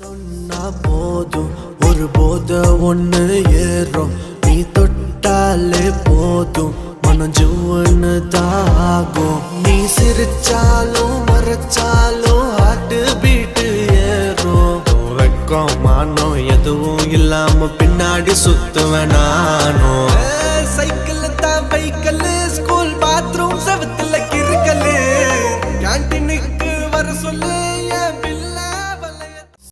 சொன்னா போதும் ஒரு போத ஒண்ணு ஏறும் நீ தொட்டாலே போதும் மனம் ஜூன்னு தாகும் நீ சிரிச்சாலும் மறைச்சாலும் ஹார்ட் பீட்டு ஏறும் வெக்கம் மானம் எதுவும் இல்லாம பின்னாடி சுத்துவேன் நானும் சைக்கிள் தான் பைக்கிள்